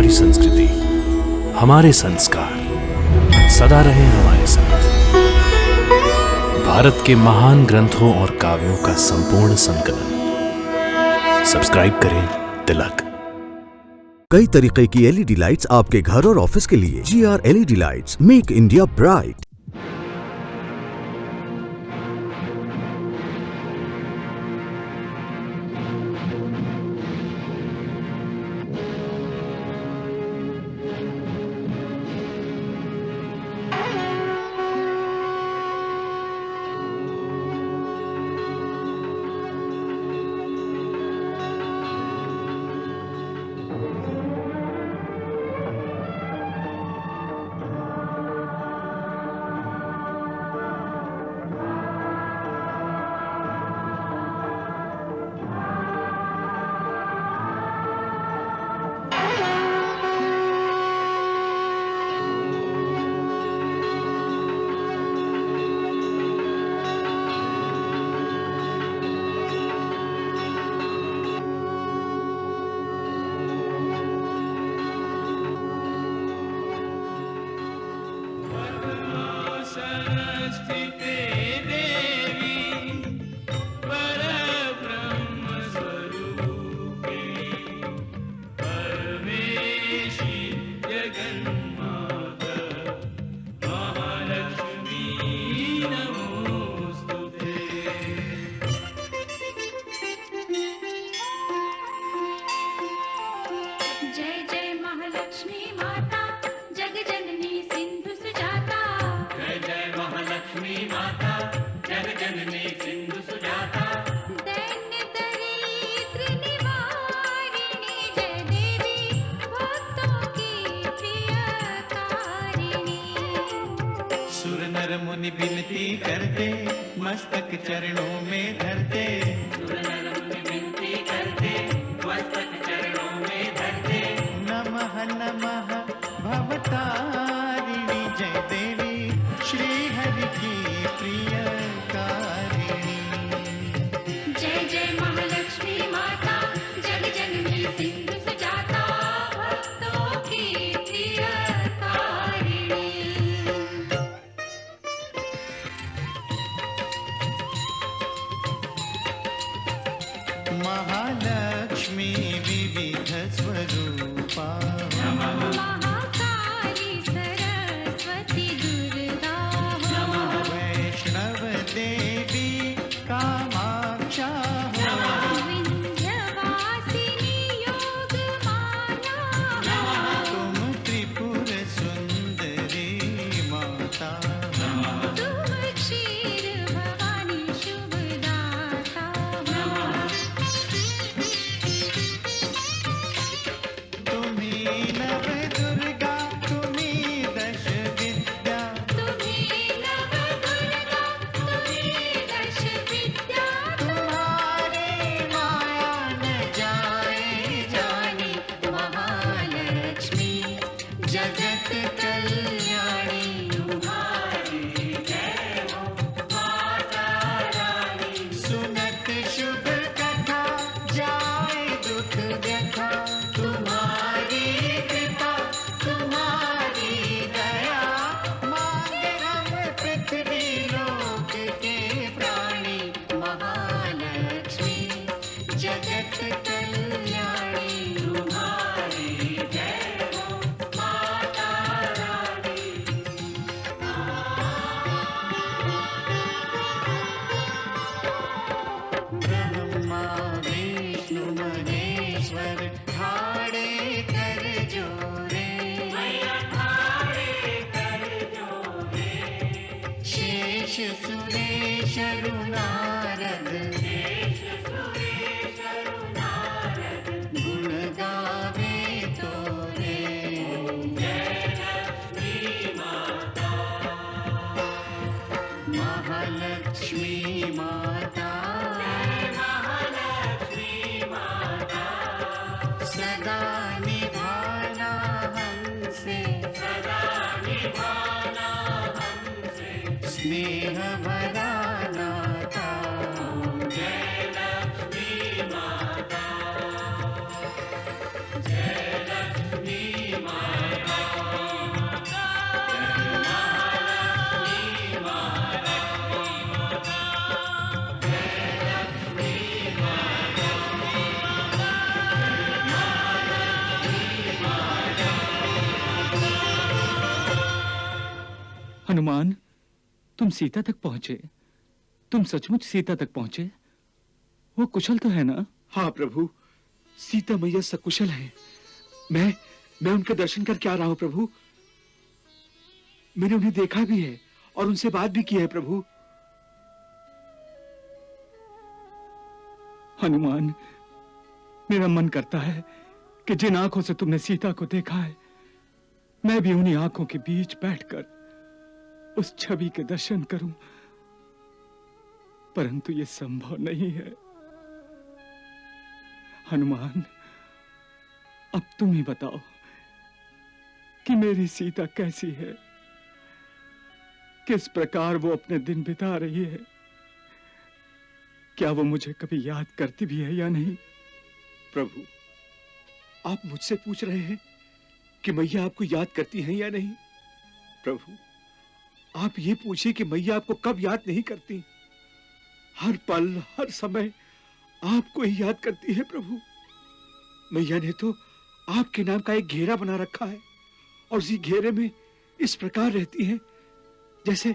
हमारी संस्कृति, हमारे संस्कार सदा रहे हमारे साथ। भारत के महान ग्रंथों और काव्यों का संपूर्ण संकलन। सब्सक्राइब करें तिलक। कई तरीके की एलईडी लाइट्स आपके घर और ऑफिस के लिए। GR LED lights, make India bright. मुनि विनती करते, मस्तक चरणों में धरते। सुर नर मुनि विनती करते, मस्तक चरणों में धरते। नमः नमः भवतारिणी जय देवी, श्री हरि की प्रियकारिणी। जय जय महालक्ष्मी माता, जग जननी सिंधु सुजाता, भक्तों की प्रियकारिणी। महालक्ष्मी विविध स्वरूपा, महाकाली सरस्वती दुर्गा, वैष्णव देवी कामाक्षा, विंध्यवासिनी योग माला, तुम त्रिपुर सुंदरी माता। तुम क्षीर भवानी शुभदाता, तुम्ही नव दुर्गा, तुम्ही दश विद्या। तुम्ही नव दुर्गा, तुम्ही दश विद्या, तुम्हारी माया न जाए जानी, महालक्ष्मी जगत कल्याणी। सुनत शुभ कथा, जाए दुख व्यथा। तुम्हारी कृपा, तुम्हारी दया, मांगे हम पृथ्वी लोक के प्राणी। महालक्ष्मी जगत कल्याणी। तुम्हारी जय हो माता रानी। ब्रह्मा विष्णु महेश्वर, ठाड़े कर जोरे। शेष सुरेश नारद, गुण गावे तोरे। महालक्ष्मी माता, सदा निभाना हमसे, स्नेह भरा नाता। जय लक्ष्मी माता, जय लक्ष्मी हनुमान, तुम सीता तक पहुंचे? तुम सचमुच सीता तक पहुंचे? वो कुशल तो है ना? हाँ प्रभु, सीता मैया सकुशल है। मैं उनके दर्शन करके आ रहा हूं प्रभु। मैंने उन्हें देखा भी है और उनसे बात भी की है प्रभु। हनुमान, मेरा मन करता है कि जिन आंखों से तुमने सीता को देखा है, मैं भी उन्हीं आंखों के बीच बैठकर उस छवि के दर्शन करूं, परंतु ये संभव नहीं है। हनुमान, अब तुम ही बताओ कि मेरी सीता कैसी है, किस प्रकार वो अपने दिन बिता रही है, क्या वो मुझे कभी याद करती भी है या नहीं? प्रभु, आप मुझसे पूछ रहे हैं कि मैया आपको याद करती हैं या नहीं? प्रभु, आप ये पूछिए कि मैया आपको कब याद नहीं करती। हर पल, हर समय आपको ही याद करती है प्रभु। मैया ने तो आपके नाम का एक घेरा बना रखा है और उसी घेरे में इस प्रकार रहती है जैसे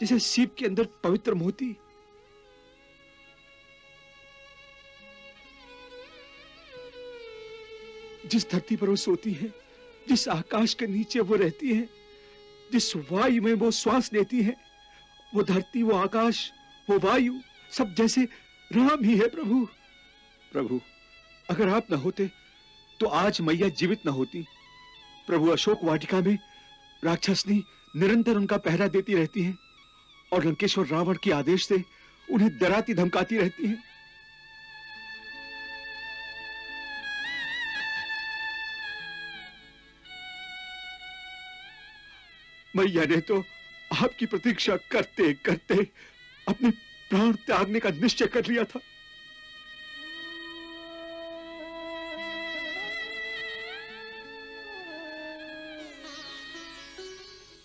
जैसे सीप के अंदर पवित्र मोती। जिस धरती पर वो सोती है, जिस आकाश के नीचे वो रहती है, जिस वायु में वो श्वास लेती है, वो धरती, वो आकाश, वो वायु सब जैसे राम ही है प्रभु। प्रभु, अगर आप न होते तो आज मैया जीवित न होती। प्रभु, अशोक वाटिका में राक्षसनी निरंतर उनका पहरा देती रहती हैं और लंकेश्वर रावण के आदेश से उन्हें डराती धमकाती रहती हैं। मैया ने तो आपकी प्रतीक्षा करते करते अपने प्राण त्यागने का निश्चय कर लिया था।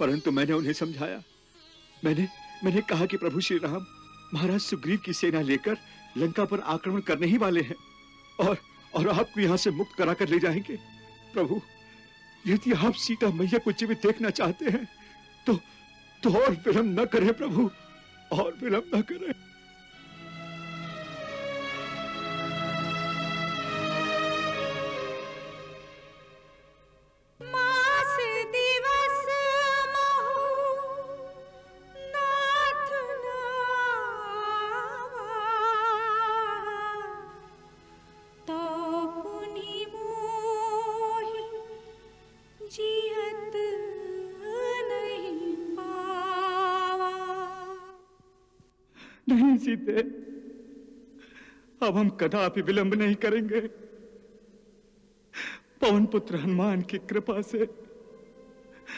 परंतु मैंने उन्हें समझाया। मैंने कहा कि प्रभु श्री राम महाराज सुग्रीव की सेना लेकर लंका पर आक्रमण करने ही वाले हैं और आपको यहां से मुक्त कराकर ले जाएंगे। प्रभु, यदि आप सीता मैया को जीवित देखना चाहते हैं तो और विलंब न करें प्रभु, और विलंब न करें। मास दिवस महु नाथ नावा, तो पुनि मोहि जियत नहीं पावा। नहीं सीते, अब हम कदापि विलंब नहीं करेंगे। पवन पुत्र हनुमान की कृपा से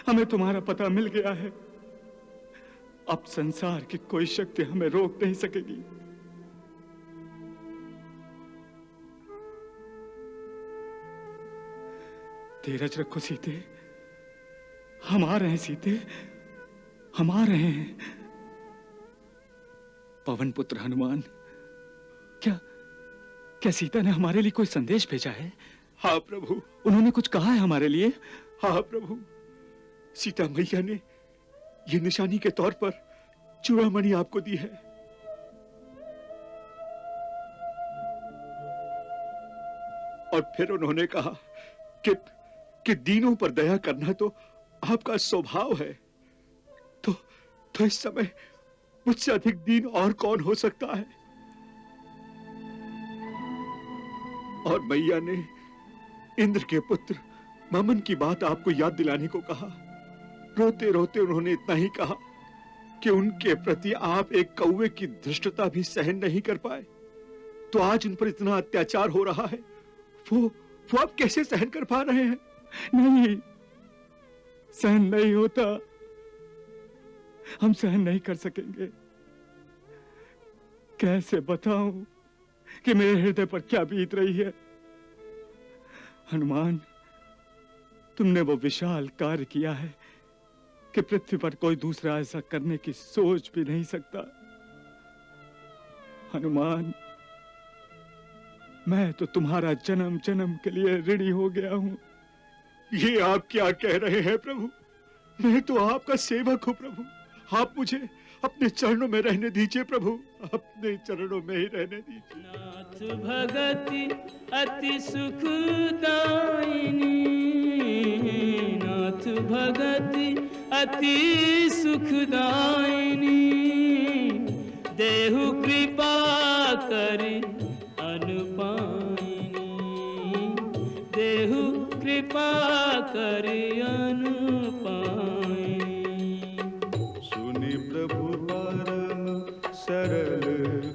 हमें तुम्हारा पता मिल गया है। अब संसार की कोई शक्ति हमें रोक नहीं सकेगी। धीरज रखो सीते, हम आ रहे हैं सीते, हम आ रहे हैं। पवन पुत्र हनुमान, क्या सीता ने हमारे लिए कोई संदेश भेजा है? हाँ प्रभु। उन्होंने कुछ कहा है हमारे लिए? हाँ प्रभु, सीता मैया ने ये निशानी के तौर पर चूड़ामणि आपको दी है। और फिर उन्होंने कहा कि दीनों पर दया करना तो आपका स्वभाव है। तो इस समय मुझसे अधिक दीन और कौन हो सकता है? और मैया ने इंद्र के पुत्र ममन की बात आपको याद दिलाने को कहा। रोते रोते उन्होंने इतना ही कहा कि उनके प्रति आप एक कौवे की धृष्टता भी सहन नहीं कर पाए। तो आज उन पर इतना अत्याचार हो रहा है, वो आप कैसे सहन कर पा रहे हैं? नहीं, सहन नहीं होता, हम सहन नहीं कर सकेंगे। कैसे बताऊं कि मेरे हृदय पर क्या बीत रही है। हनुमान, तुमने वो विशाल कार्य किया है कि पृथ्वी पर कोई दूसरा ऐसा करने की सोच भी नहीं सकता। हनुमान, मैं तो तुम्हारा जन्म जन्म के लिए ऋणी हो गया हूं। ये आप क्या कह रहे हैं प्रभु? मैं तो आपका सेवक हूँ प्रभु। आप मुझे अपने चरणों में रहने दीजिए प्रभु, अपने चरणों में ही रहने दीजिए। नाथ भगति अति सुखदायिनी, नाथ भगति अति सुखदायिनी, देहु कृपा करि अनुपायिनी, देहु कृपा करि अनुपायिनी। सुनि प्रभु परम सरल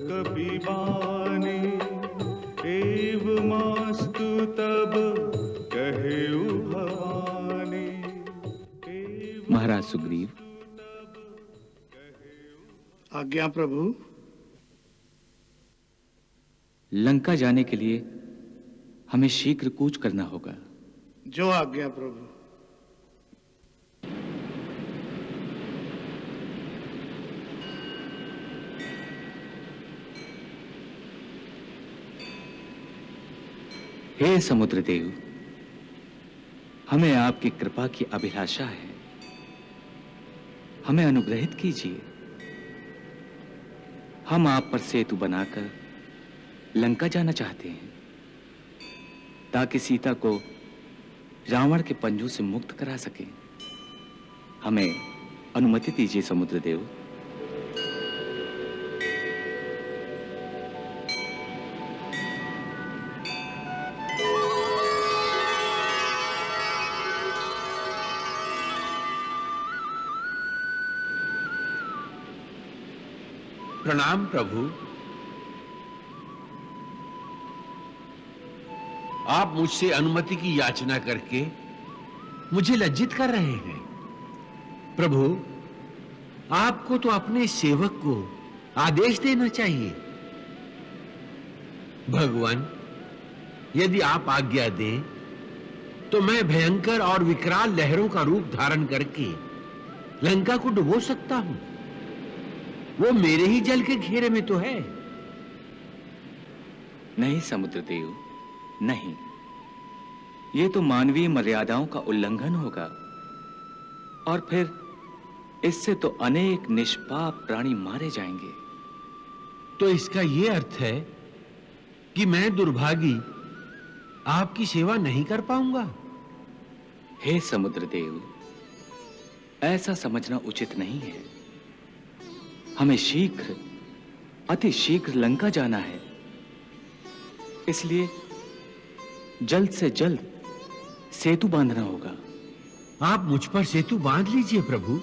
कपिबानी, एवमास्तु तब कहेउ भवानी। महाराज सुग्रीव, आज्ञा प्रभु। लंका जाने के लिए हमें शीघ्र कूच करना होगा। जो आज्ञा प्रभु। हे समुद्र देव, हमें आपकी कृपा की अभिलाषा है, हमें अनुग्रहित कीजिए। हम आप पर सेतु बनाकर लंका जाना चाहते हैं, ताकि सीता को रावण के पंजों से मुक्त करा सकें। हमें अनुमति दीजिए समुद्र देव। प्रणाम प्रभु। आप मुझसे अनुमति की याचना करके मुझे लज्जित कर रहे हैं। प्रभु, आपको तो अपने सेवक को आदेश देना चाहिए। भगवान, यदि आप आज्ञा दें तो मैं भयंकर और विकराल लहरों का रूप धारण करके लंका को डुबो सकता हूं। वो मेरे ही जल के घेरे में तो है। नहीं समुद्र देव, नहीं, ये तो मानवीय मर्यादाओं का उल्लंघन होगा, और फिर इससे तो अनेक निष्पाप प्राणी मारे जाएंगे। तो इसका यह अर्थ है कि मैं दुर्भागी आपकी सेवा नहीं कर पाऊंगा। हे समुद्र देव, ऐसा समझना उचित नहीं है। हमें शीघ्र, अति शीघ्र लंका जाना है, इसलिए जल्द से जल्द सेतु बांधना होगा। आप मुझ पर सेतु बांध लीजिए प्रभु।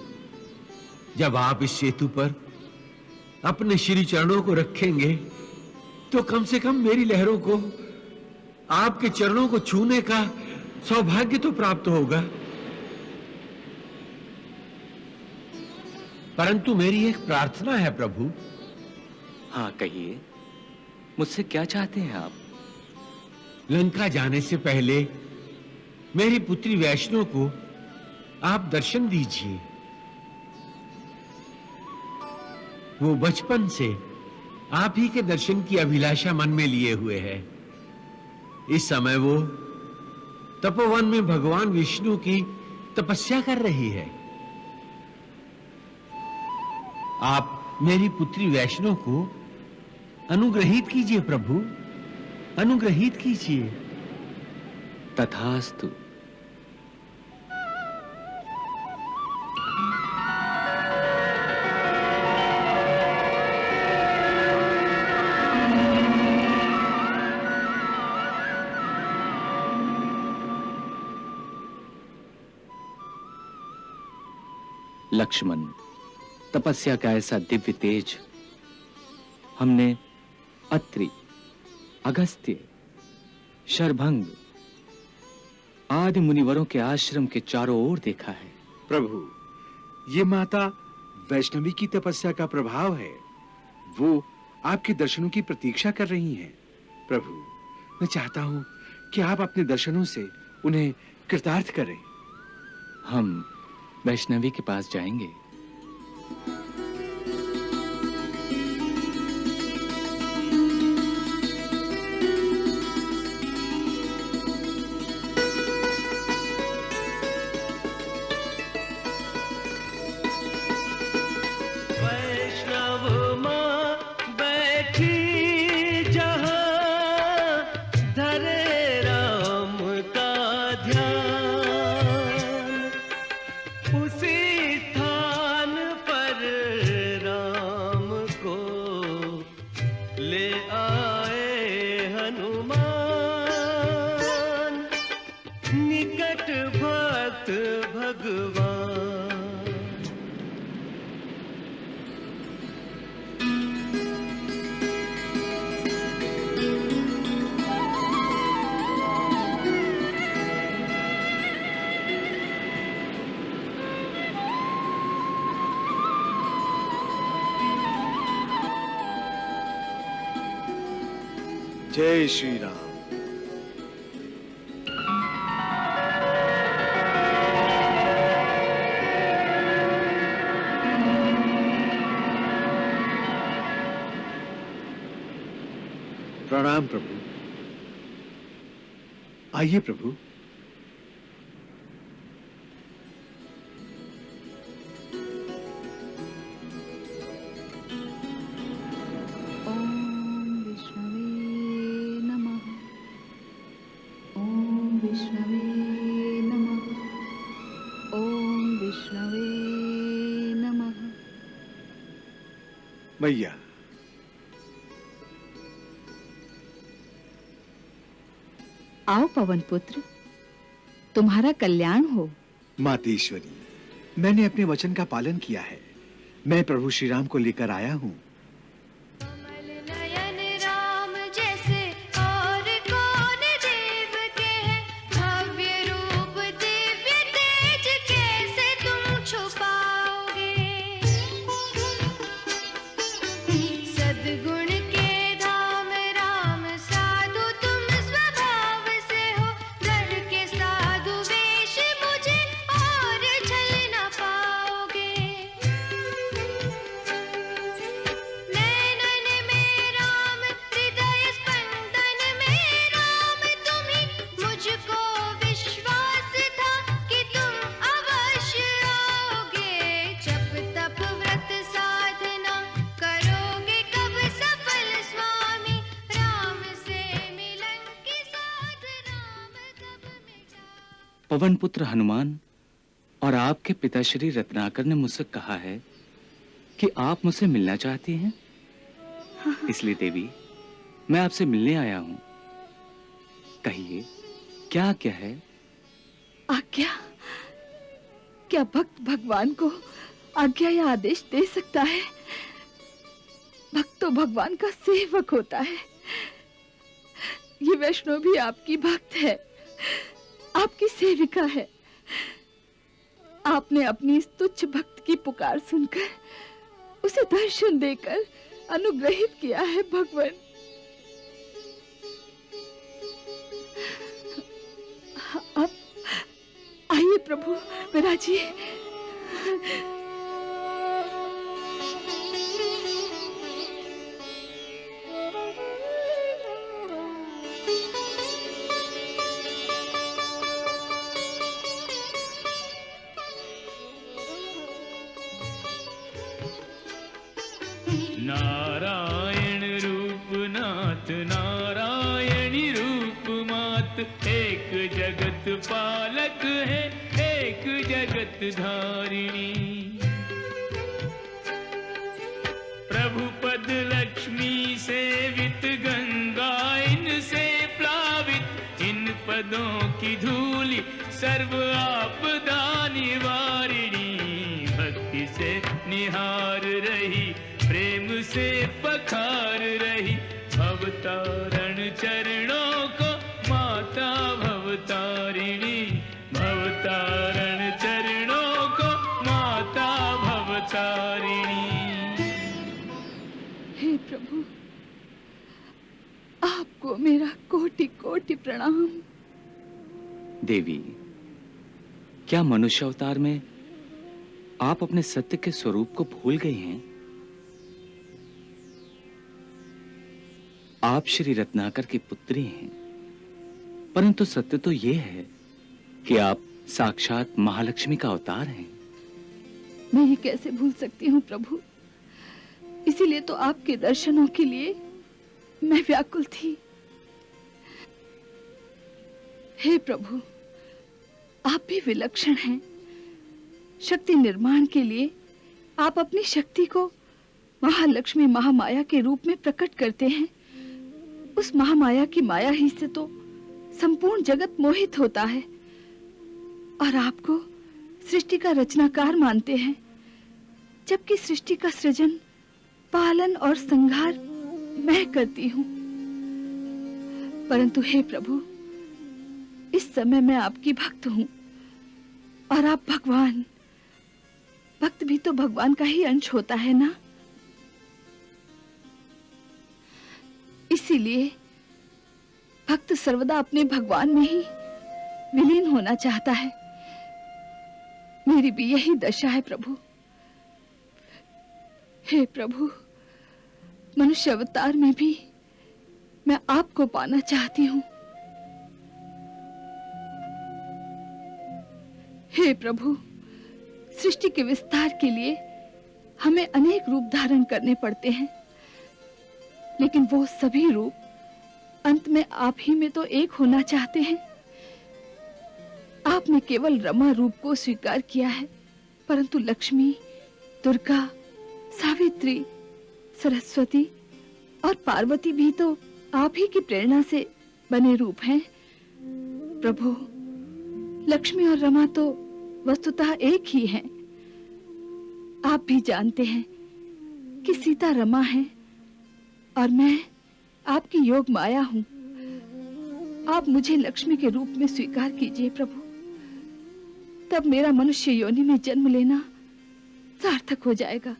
जब आप इस सेतु पर अपने श्री चरणों को रखेंगे तो कम से कम मेरी लहरों को आपके चरणों को छूने का सौभाग्य तो प्राप्त होगा। परंतु मेरी एक प्रार्थना है प्रभु। हाँ कहिए, मुझसे क्या चाहते हैं आप? लंका जाने से पहले मेरी पुत्री वैष्णो को आप दर्शन दीजिए। वो बचपन से आप ही के दर्शन की अभिलाषा मन में लिए हुए है। इस समय वो तपोवन में भगवान विष्णु की तपस्या कर रही है। आप मेरी पुत्री वैष्णो को अनुग्रहित कीजिए प्रभु, अनुग्रहित कीजिए। तथास्तु। लक्ष्मण, तपस्या का ऐसा दिव्य तेज हमने अत्रि, अगस्त्य, शरभंग आदि मुनिवरों के आश्रम के चारों ओर देखा है। प्रभु, ये माता वैष्णवी की तपस्या का प्रभाव है। वो आपके दर्शनों की प्रतीक्षा कर रही हैं। प्रभु, मैं चाहता हूं कि आप अपने दर्शनों से उन्हें कृतार्थ करें। हम वैष्णवी के पास जाएंगे। भगवान। जय श्री राम। प्रणाम प्रभु। आइए प्रभु। मैया, आओ पवन पुत्र, तुम्हारा कल्याण हो। मातेश्वरी, मैंने अपने वचन का पालन किया है। मैं प्रभु श्री राम को लेकर आया हूँ। पवन पुत्र हनुमान और आपके पिताश्री रत्नाकर ने मुझसे कहा है कि आप मुझसे मिलना चाहती हैं। इसलिए देवी, मैं आपसे मिलने आया हूं। कहिए, क्या आज्ञा है? आज्ञा? क्या भक्त भगवान को आज्ञा या आदेश दे सकता है? भक्त तो भगवान का सेवक होता है। ये वैष्णो भी आपकी भक्त है, आपकी सेविका है। आपने अपनी इस तुच्छ भक्त की पुकार सुनकर उसे दर्शन देकर अनुग्रहित किया है भगवान। अब आइए प्रभु, विराजिए। नारायण रूपनाथ नारायणी रूप मात, एक जगत पालक है एक जगत धारिणी। प्रभु पद लक्ष्मी सेवित, गंगा इनसे प्लावित। इन पदों की धूलि सर्व आपदा निवारिणी। भक्ति से निहार रही, प्रेम से पखार रही। भवतारण चरणों को माता भवतारिणी। भवतारण चरणों को माता भवतारिणी। हे प्रभु, आपको मेरा कोटि कोटि प्रणाम। देवी, क्या मनुष्य अवतार में आप अपने सत्य के स्वरूप को भूल गई हैं? आप श्री रत्नाकर की पुत्री हैं, परंतु सत्य तो यह है कि आप साक्षात महालक्ष्मी का अवतार हैं। मैं ये कैसे भूल सकती हूँ प्रभु? इसीलिए तो आपके दर्शनों के लिए मैं व्याकुल थी। हे प्रभु, आप भी विलक्षण हैं। शक्ति निर्माण के लिए आप अपनी शक्ति को महालक्ष्मी महामाया के रूप में प्रकट करते हैं। उस महामाया की माया ही से तो संपूर्ण जगत मोहित होता है और आपको सृष्टि का रचनाकार मानते हैं, जबकि सृष्टि का सृजन, पालन और संहार मैं करती हूँ। परंतु हे प्रभु, इस समय मैं आपकी भक्त हूँ और आप भगवान। भक्त भी तो भगवान का ही अंश होता है ना। इसीलिए भक्त सर्वदा अपने भगवान में ही विलीन होना चाहता है। मेरी भी यही दशा है प्रभु। हे प्रभु, मनुष्य अवतार में भी मैं आपको पाना चाहती हूँ। हे प्रभु, सृष्टि के विस्तार के लिए हमें अनेक रूप धारण करने पड़ते हैं, लेकिन वो सभी रूप अंत में आप ही में तो एक होना चाहते हैं। आपने केवल रमा रूप को स्वीकार किया है, परंतु लक्ष्मी, दुर्गा, सावित्री, सरस्वती और पार्वती भी तो आप ही की प्रेरणा से बने रूप हैं। प्रभु, लक्ष्मी और रमा तो वस्तुतः एक ही हैं। आप भी जानते हैं कि सीता रमा है और मैं आपकी योग माया हूं। आप मुझे लक्ष्मी के रूप में स्वीकार कीजिए प्रभु, तब मेरा मनुष्य योनि में जन्म लेना सार्थक हो जाएगा।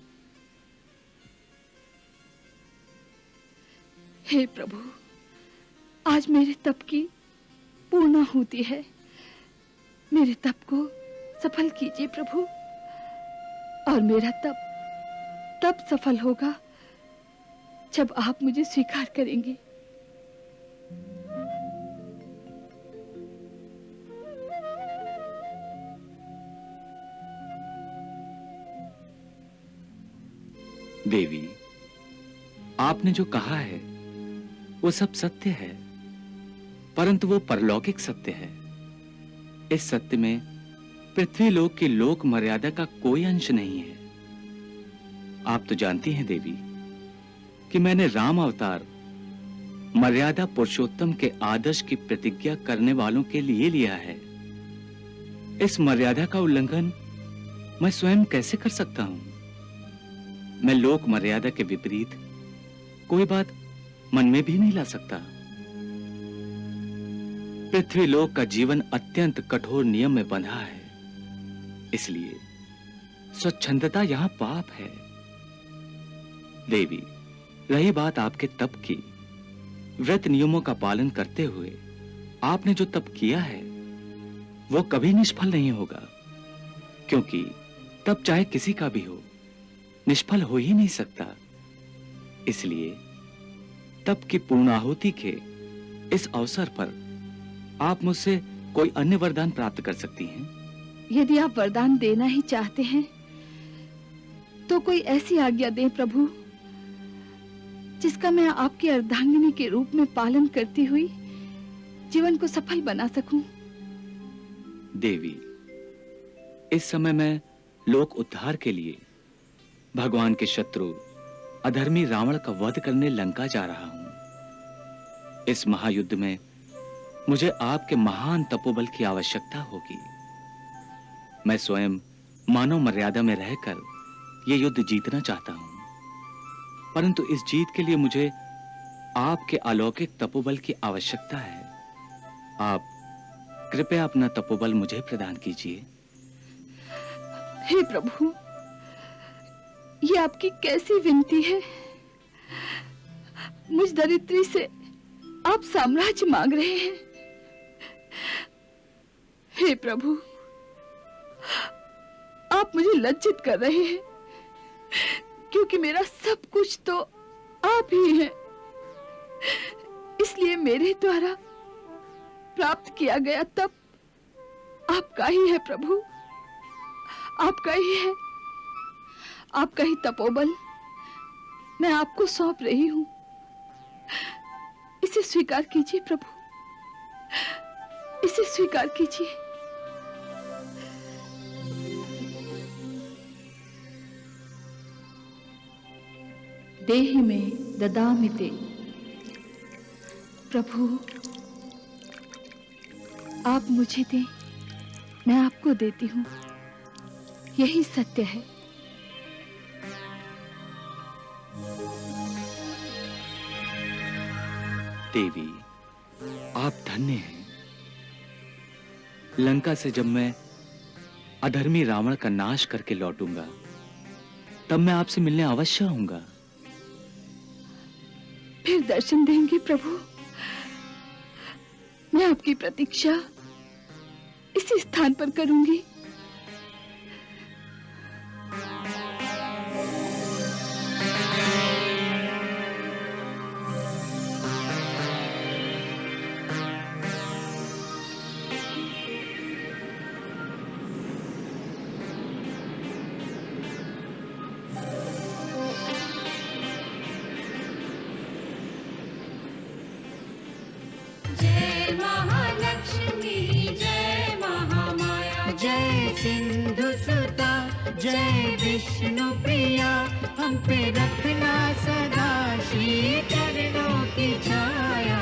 हे प्रभु, आज मेरे तप की पूर्णाहुति है। मेरे तप को सफल कीजिए प्रभु, और मेरा तप तब सफल होगा जब आप मुझे स्वीकार करेंगे। देवी, आपने जो कहा है वो सब सत्य है, परंतु वो परलौकिक सत्य है। इस सत्य में पृथ्वी लोक की लोक मर्यादा का कोई अंश नहीं है। आप तो जानती हैं देवी कि मैंने राम अवतार मर्यादा पुरुषोत्तम के आदर्श की प्रतिज्ञा करने वालों के लिए लिया है। इस मर्यादा का उल्लंघन मैं स्वयं कैसे कर सकता हूं? मैं लोक मर्यादा के विपरीत कोई बात मन में भी नहीं ला सकता। पृथ्वी लोक का जीवन अत्यंत कठोर नियम में बंधा है, इसलिए स्वच्छंदता यहां पाप है। देवी, रही बात आपके तप की, व्रत नियमों का पालन करते हुए आपने जो तप किया है वो कभी निष्फल नहीं होगा, क्योंकि तप चाहे किसी का भी हो, निष्फल हो ही नहीं सकता। इसलिए तप की पूर्णाहुति के इस अवसर पर आप मुझसे कोई अन्य वरदान प्राप्त कर सकती हैं। यदि आप वरदान देना ही चाहते हैं तो कोई ऐसी आज्ञा दें प्रभु, जिसका मैं आपकी अर्धांगिनी के रूप में पालन करती हुई जीवन को सफल बना सकूं। देवी, इस समय मैं लोक उद्धार के लिए भगवान के शत्रु अधर्मी रावण का वध करने लंका जा रहा हूं। इस महायुद्ध में मुझे आपके महान तपोबल की आवश्यकता होगी। मैं स्वयं मानव मर्यादा में रहकर यह युद्ध जीतना चाहता हूं, परंतु इस जीत के लिए मुझे आपके अलौकिक तपोबल की आवश्यकता है। आप कृपया अपना तपोबल मुझे प्रदान कीजिए। हे प्रभु, ये आपकी कैसी विनती है? मुझ दरिद्री से आप साम्राज्य मांग रहे हैं। हे प्रभु, आप मुझे लज्जित कर रहे हैं, क्योंकि मेरा सब कुछ तो आप ही हैं। इसलिए मेरे द्वारा प्राप्त किया गया तप आपका ही है प्रभु, आपका ही है। आपका ही तपोबल मैं आपको सौंप रही हूं। इसे स्वीकार कीजिए प्रभु, इसे स्वीकार कीजिए। देहि में ददामि ते। प्रभु, आप मुझे दें, मैं आपको देती हूं। यही सत्य है। देवी, आप धन्य हैं। लंका से जब मैं अधर्मी रावण का नाश करके लौटूंगा, तब मैं आपसे मिलने अवश्य आऊंगा। फिर दर्शन देंगे प्रभु। मैं आपकी प्रतीक्षा इसी स्थान पर करूंगी। जय महालक्ष्मी जय महामाया जय सिंधु सुता जय विष्णु प्रिया हम पे रखना सदा श्री चरणों की छाया।